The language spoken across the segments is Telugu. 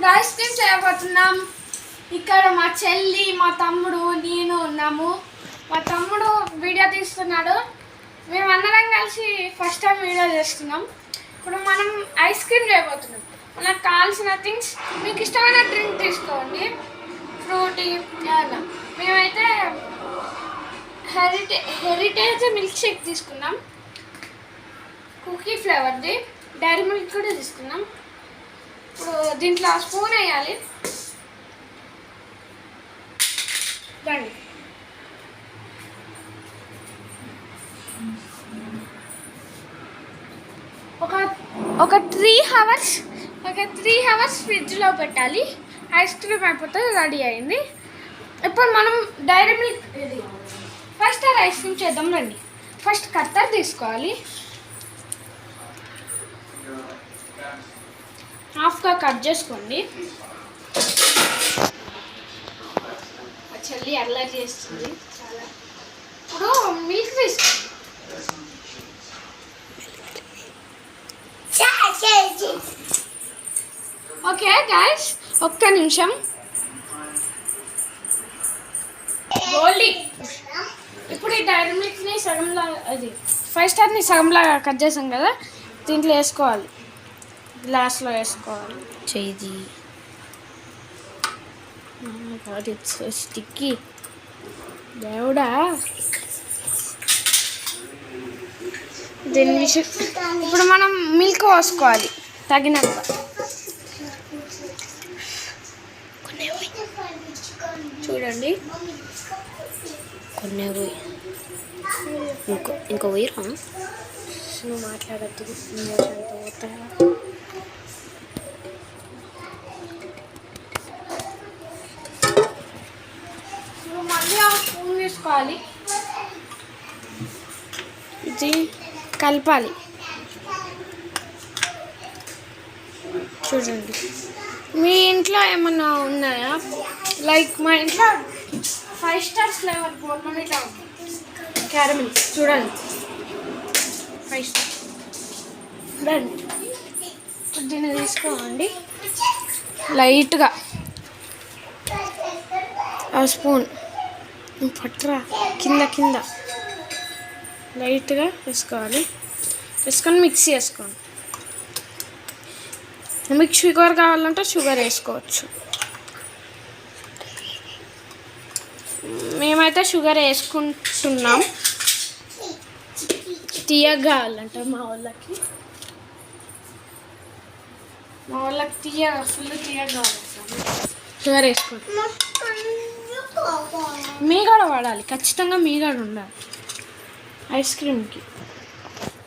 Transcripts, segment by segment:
ఇప్పుడు ఐస్ క్రీమ్ చేయబోతున్నాం. ఇక్కడ మా చెల్లి, మా తమ్ముడు, నేను ఉన్నాము. మా తమ్ముడు వీడియో తీస్తున్నాడు. మేమందరం కలిసి ఫస్ట్ టైం వీడియో చేస్తున్నాం. ఇప్పుడు మనం ఐస్ క్రీమ్ చేయబోతున్నాం. మనకు కావాల్సిన థింగ్స్, మీకు ఇష్టమైన డ్రింక్ తీసుకోండి, ఫ్రూటీ అలా. మేమైతే హెరిటేజ్ మిల్క్ షేక్ తీసుకున్నాం, కుకీ ఫ్లేవర్ది. డైరీ మిల్క్ కూడా తీసుకున్నాం. ఇప్పుడు దీంట్లో స్పూన్ వేయాలి. రండి. ఒక 3 అవర్స్ ఫ్రిడ్జ్లో పెట్టాలి. ఐస్ క్రీమ్ అయిపోతే రెడీ అయింది. ఇప్పుడు మనం Dairy Milk first ice cream చేద్దాం. రండి. ఫస్ట్ కత్తర్ తీసుకోవాలి. హాఫ్గా కట్ చేసుకోండి. చెల్లి అల్లరి చేస్తుంది చాలా. ఇప్పుడు మిల్క్ తీసుకోండి. ఓకే గాయ్స్, ఒక్క నిమిషం. ఇప్పుడు ఈ డైరీ మిల్క్ని సగంలా, అది 5 స్టార్ని సగంలా కట్ చేసాం కదా, దీంట్లో వేసుకోవాలి. గ్లాస్లో వేసుకోవాలి. చేయి స్టిక్కీ దేవుడా. దీని విషయం ఇప్పుడు మనం మిల్క్ పోసుకోవాలి తగినంత. చూడండి, కొన్ని ఇంకో వేయరా, నువ్వు మాట్లాడద్దు. మళ్ళీ ఆ స్పూన్ తీసుకోవాలి. ఇది కలపాలి. చూడండి, మీ ఇంట్లో ఏమన్నా ఉన్నాయా? లైక్ మా ఇంట్లో 5 స్టార్ ఫ్లేవర్ బోర్నమిటా క్యారమిల్. చూడండి, 5 స్టార్. రండి, దీన్ని తీసుకోండి. లైట్గా ఆ స్పూన్ పట్టరా, కింద లైట్గా వేసుకోవాలి. వేసుకొని మిక్స్ చేసుకోండి. మీకు షుగర్ కావాలంటే షుగర్ వేసుకోవచ్చు. మేమైతే షుగర్ వేసుకుంటున్నాం. తీయగా కావాలంట మా వాళ్ళకి ఫుల్ తీయగా కావాలంట. షుగర్ వేసుకోండి. మీగడ వాడాలి, ఖచ్చితంగా మీగడ ఉండాలి ఐస్ క్రీమ్కి.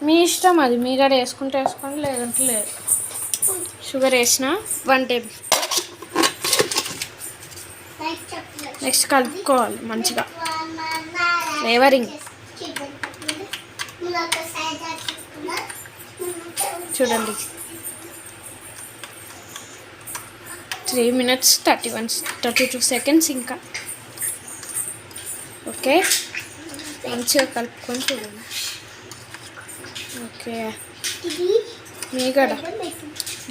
మీ ఇష్టం, అది మీగడ వేసుకుంటే వేసుకోండి, లేదంటే లేదు. షుగర్ వేసిన 1 టేబుల్. నెక్స్ట్ కలుపుకోవాలి మంచిగా, ఫ్లేవరింగ్. చూడండి, 3 minutes 32 seconds ఇంకా. ఓకే, మంచిగా కలుపుకొని చూడండి. ఓకే,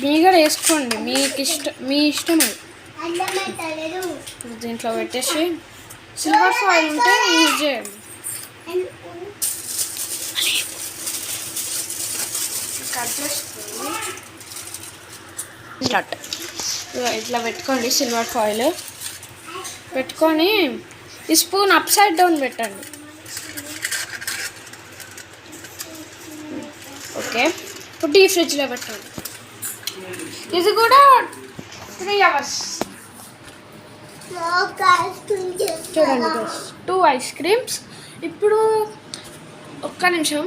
మీగడ వేసుకోండి, మీ ఇష్టం అది. దీంట్లో పెట్టేసి సిల్వర్ ఫాయిల్ ఉంటే యూజ్ చేయండి. కట్ చేసుకోండి. ఇట్లా పెట్టుకోండి. సిల్వర్ ఫాయిల్ పెట్టుకొని ఈ స్పూన్ అప్ సైడ్ డౌన్ పెట్టండి. ఓకే, ఇప్పుడు డీప్ ఫ్రిడ్జ్లో పెట్టండి. ఇది కూడా 3 hours. చూడండి, 2 ఐస్ క్రీమ్స్. ఇప్పుడు ఒక్క నిమిషం.